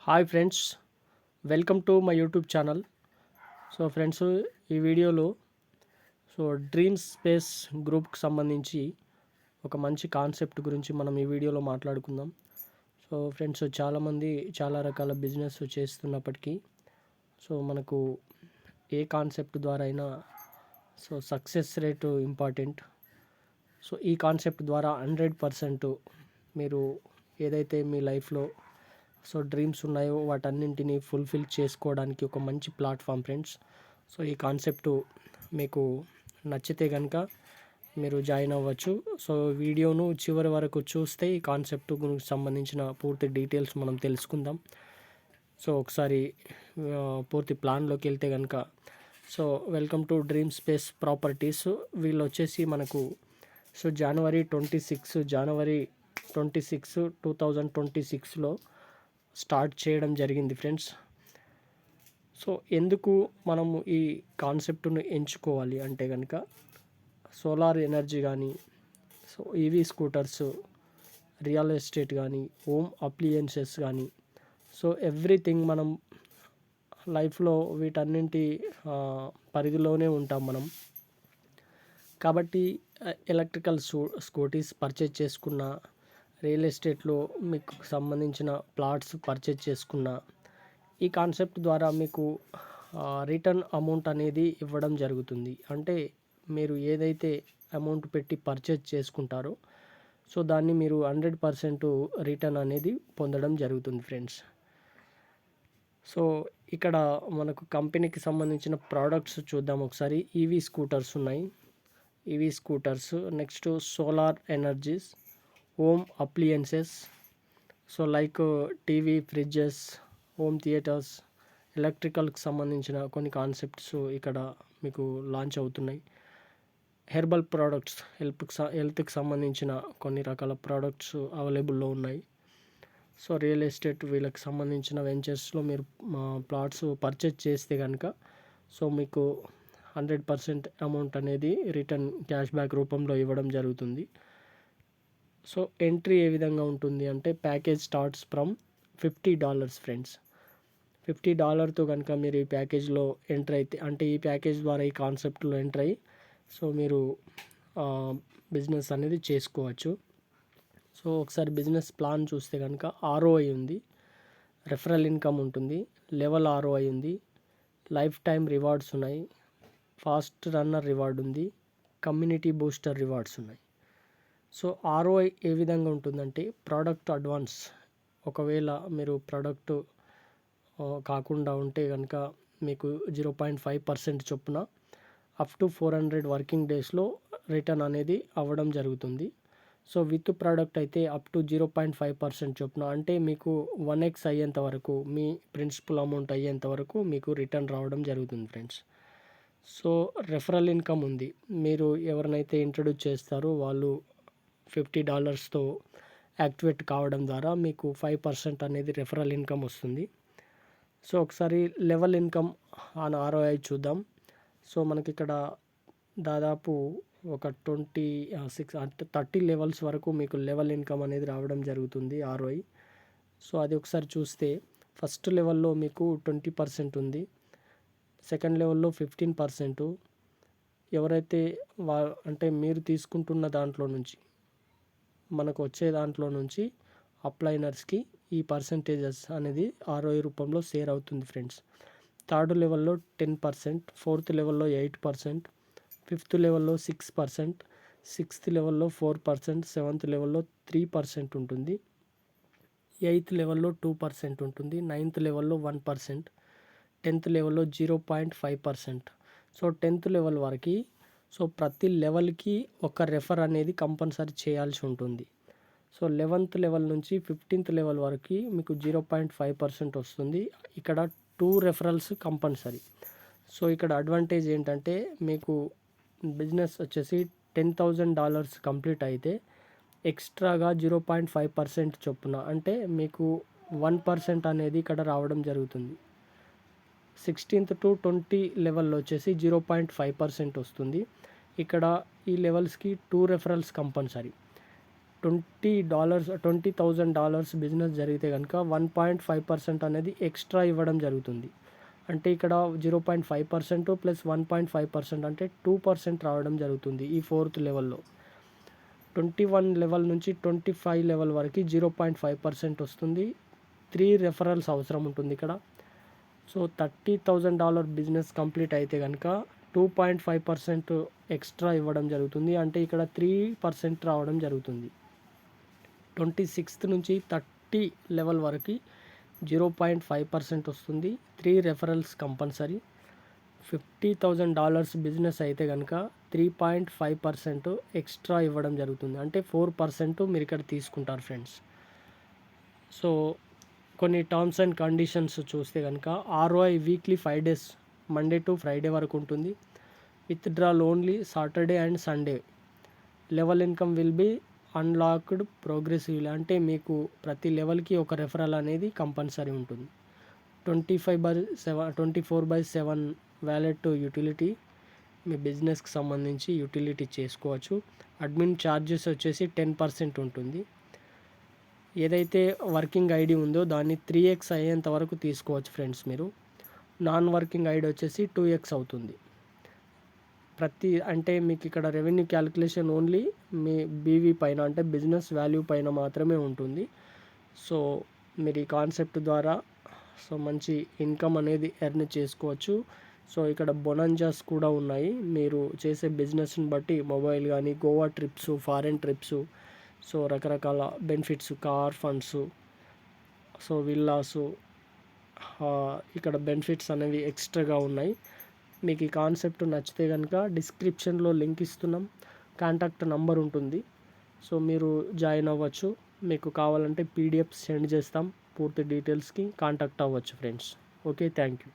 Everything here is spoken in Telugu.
Hi friends, welcome to my YouTube channel. So friends, ఈ వీడియోలో డ్రీమ్ స్పేస్ గ్రూప్కి సంబంధించి ఒక మంచి కాన్సెప్ట్ గురించి మనం ఈ వీడియోలో మాట్లాడుకుందాం. సో ఫ్రెండ్స్, చాలామంది చాలా రకాల బిజినెస్ చేస్తున్నప్పటికీ మనకు ఏ కాన్సెప్ట్ ద్వారా అయినా సక్సెస్ రేటు ఇంపార్టెంట్. ఈ కాన్సెప్ట్ ద్వారా 100% మీరు ఏదైతే మీ లైఫ్లో డ్రీమ్స్ ఉన్నాయో వాటన్నింటినీ ఫుల్ఫిల్ చేసుకోవడానికి ఒక మంచి ప్లాట్ఫామ్ ఫ్రెండ్స్. ఈ కాన్సెప్ట్ మీకు నచ్చితే కనుక మీరు జాయిన్ అవ్వచ్చు. వీడియోను చివరి వరకు చూస్తే ఈ కాన్సెప్ట్ గురించి సంబంధించిన పూర్తి డీటెయిల్స్ మనం తెలుసుకుందాం. ఒకసారి పూర్తి ప్లాన్లోకి వెళ్తే కనుక welcome to dream space properties. వీళ్ళు వచ్చేసి మనకు జనవరి 26, 2026లో స్టార్ట్ చేయడం జరిగింది ఫ్రెండ్స్. ఎందుకు మనము ఈ కాన్సెప్ట్ను ఎంచుకోవాలి అంటే కనుక సోలార్ ఎనర్జీ కానీ, ఈవీ స్కూటర్స్, రియల్ ఎస్టేట్ కానీ, హోమ్ అప్లియన్సెస్ కానీ, ఎవ్రీథింగ్ మనం లైఫ్లో వీటన్నింటి పరిధిలోనే ఉంటాం మనం. కాబట్టి ఎలక్ట్రికల్ స్కూటీస్ పర్చేజ్ చేసుకున్న, రియల్ ఎస్టేట్లో మీకు సంబంధించిన ప్లాట్స్ పర్చేజ్ చేసుకున్న, ఈ కాన్సెప్ట్ ద్వారా మీకు రిటర్న్ అమౌంట్ అనేది ఇవ్వడం జరుగుతుంది. అంటే మీరు ఏదైతే అమౌంట్ పెట్టి పర్చేజ్ చేసుకుంటారో దాన్ని మీరు 100% రిటర్న్ అనేది పొందడం జరుగుతుంది ఫ్రెండ్స్. ఇక్కడ మనకు కంపెనీకి సంబంధించిన ప్రోడక్ట్స్ చూద్దాం ఒకసారి. ఈవీ స్కూటర్స్ ఉన్నాయి, EV scooters. Next solar energies, home appliances, like TV, fridges, home theatres, ఎలక్ట్రికల్కి సంబంధించిన కొన్ని కాన్సెప్ట్స్ ఇక్కడ మీకు లాంచ్ అవుతున్నాయి. హెర్బల్ ప్రోడక్ట్స్, హెల్త్కి సంబంధించిన కొన్ని రకాల ప్రోడక్ట్స్ అవైలబుల్లో ఉన్నాయి. రియల్ ఎస్టేట్ వీళ్ళకి సంబంధించిన వెంచర్స్లో మీరు ప్లాట్స్ పర్చేజ్ చేస్తే కనుక మీకు 100% అమౌంట్ అనేది రిటర్న్ క్యాష్ బ్యాక్ రూపంలో ఇవ్వడం జరుగుతుంది. ఎంట్రీ ఏ విధంగా ఉంటుంది అంటే ప్యాకేజ్ స్టార్ట్స్ ఫ్రమ్ $50 ఫ్రెండ్స్. $50తో కనుక మీరు ఈ ప్యాకేజ్లో ఎంటర్ అయితే, అంటే ఈ ప్యాకేజ్ ద్వారా ఈ కాన్సెప్ట్లో ఎంటర్ అయ్యి మీరు బిజినెస్ అనేది చేసుకోవచ్చు. ఒకసారి బిజినెస్ ప్లాన్ చూస్తే కనుక ROI ఉంది, రెఫరల్ ఇన్కమ్ ఉంటుంది, లెవెల్ ROI ఉంది, లైఫ్ టైం రివార్డ్స్ ఉన్నాయి, ఫాస్ట్ రన్నర్ రివార్డ్ ఉంది, కమ్యూనిటీ బూస్టర్ రివార్డ్స్ ఉన్నాయి. ROI ఏ విధంగా ఉంటుందంటే ప్రోడక్ట్ అడ్వాన్స్. ఒకవేళ మీరు ప్రోడక్ట్ కాకుండా ఉంటే కనుక మీకు 0.5% చొప్పున అప్ టు 400 వర్కింగ్ డేస్లో రిటర్న్ అనేది అవ్వడం జరుగుతుంది. విత్ ప్రోడక్ట్ అయితే అప్ టు 0.5% చొప్పున, అంటే మీకు 1x అయ్యేంత వరకు, మీ ప్రిన్సిపల్ అమౌంట్ అయ్యేంత వరకు మీకు రిటర్న్ రావడం జరుగుతుంది ఫ్రెండ్స్. రెఫరల్ ఇన్కమ్ ఉంది. మీరు ఎవరినైతే ఇంట్రడ్యూస్ చేస్తారో వాళ్ళు $50తో యాక్టివేట్ కావడం ద్వారా మీకు 5% అనేది రెఫరల్ ఇన్కమ్ వస్తుంది. ఒకసారి లెవెల్ ఇన్కమ్ ఆన్ ROI చూద్దాం. మనకి ఇక్కడ దాదాపు ఒక 30 లెవెల్స్ వరకు మీకు లెవెల్ ఇన్కమ్ అనేది రావడం జరుగుతుంది ROI. అది ఒకసారి చూస్తే ఫస్ట్ లెవెల్లో మీకు 20% ఉంది, సెకండ్ లెవెల్లో 15%. ఎవరైతే అంటే మీరు తీసుకుంటున్న దాంట్లో నుంచి, మనకు వచ్చే దాంట్లో నుంచి అప్లైనర్స్కి ఈ పర్సంటేజెస్ అనేది ROI రూపంలో షేర్ అవుతుంది ఫ్రెండ్స్. థర్డ్ లెవెల్లో 10%, ఫోర్త్ లెవెల్లో 8%, ఫిఫ్త్ లెవెల్లో 6%, సిక్స్త్ లెవెల్లో 4%, సెవెంత్ లెవెల్లో 3% ఉంటుంది, ఎయిత్ లెవెల్లో 2% ఉంటుంది, నైన్త్ లెవెల్లో 1%, 10th లెవెల్లో 0.5%. 10th లెవెల్ వరకు ప్రతి లెవెల్కి ఒక రెఫర్ అనేది కంపల్సరీ చేయాల్సి ఉంటుంది. 11th లెవెల్ నుంచి 15th లెవెల్ వరకు మీకు 0.5% వస్తుంది. ఇక్కడ 2 రెఫరల్స్ కంపల్సరీ. ఇక్కడ అడ్వాంటేజ్ ఏంటంటే మీకు బిజినెస్ వచ్చేసి $10,000 కంప్లీట్ అయితే ఎక్స్ట్రాగా 0.5% చొప్పున, అంటే మీకు 1% అనేది ఇక్కడ రావడం జరుగుతుంది. 16th to 20 లెవెల్లో వచ్చేసి 0.5% వస్తుంది. ఇక్కడ ఈ లెవెల్స్కి 2 రెఫరల్స్ కంపల్సరీ. $20,000 బిజినెస్ జరిగితే కనుక 1.5% అనేది ఎక్స్ట్రా ఇవ్వడం జరుగుతుంది. అంటే ఇక్కడ 0.5% ప్లస్ 1.5% అంటే 2% రావడం జరుగుతుంది ఈ 4th లెవెల్లో. 21 లెవెల్ నుంచి 25 లెవెల్ వరకు 0.5% వస్తుంది. 3 రెఫరల్స్ అవసరం ఉంటుంది ఇక్కడ. సో $30,000 బిజినెస్ కంప్లీట్ అయితే కనుక 2.5% ఎక్స్ట్రా ఇవ్వడం జరుగుతుంది. అంటే ఇక్కడ 3% రావడం జరుగుతుంది. 26th నుంచి 30 లెవెల్ వరకు 0.5% వస్తుంది. 3 రెఫరల్స్ కంపల్సరీ. $50,000 బిజినెస్ అయితే కనుక 3.5% ఎక్స్ట్రా ఇవ్వడం జరుగుతుంది. అంటే 4% మీరు ఇక్కడ తీసుకుంటారు ఫ్రెండ్స్. సో కొన్ని టర్మ్స్ అండ్ కండిషన్స్ చూస్తే కనుక ROI weekly 5 days Monday to Friday వరకు ఉంటుంది. Withdrawal only Saturday and Sunday. Level income will be unlocked progressively. అంటే మీకు ప్రతి లెవెల్కి ఒక రెఫరల్ అనేది కంపల్సరీ ఉంటుంది. 24/7 వ్యాలెట్ యూటిలిటీ, మీ బిజినెస్కి సంబంధించి యూటిలిటీ చేసుకోవచ్చు. అడ్మిన్ ఛార్జెస్ వచ్చేసి 10% ఉంటుంది. ఏదైతే వర్కింగ్ ఐడి ఉందో దాన్ని 3x అయ్యేంత వరకు తీసుకోవచ్చు ఫ్రెండ్స్ మీరు. నాన్ వర్కింగ్ ఐడి వచ్చేసి 2x అవుతుంది. అంటే మీకు ఇక్కడ రెవెన్యూ క్యాలిక్యులేషన్ ఓన్లీ మీ బీవీ పైన, అంటే బిజినెస్ వాల్యూ పైన మాత్రమే ఉంటుంది. సో మీరు ఈ కాన్సెప్ట్ ద్వారా మంచి ఇన్కమ్ అనేది ఎర్న్ చేసుకోవచ్చు. సో ఇక్కడ బొనాంజాస్ కూడా ఉన్నాయి. మీరు చేసే బిజినెస్ని బట్టి మొబైల్ కానీ, Goa trips, foreign trips, so రకరకాల benefits, car funds, so villas, ఇక్కడ బెనిఫిట్స్ అనేవి ఎక్స్ట్రాగా ఉన్నాయి. మీకు ఈ కాన్సెప్ట్ నచ్చితే కనుక డిస్క్రిప్షన్లో లింక్ ఇస్తున్నాం, కాంటాక్ట్ నంబర్ ఉంటుంది. సో మీరు జాయిన్ అవ్వచ్చు. మీకు కావాలంటే PDF సెండ్ చేస్తాం. పూర్తి డీటెయిల్స్కి కాంటాక్ట్ అవ్వచ్చు ఫ్రెండ్స్. Okay, thank you.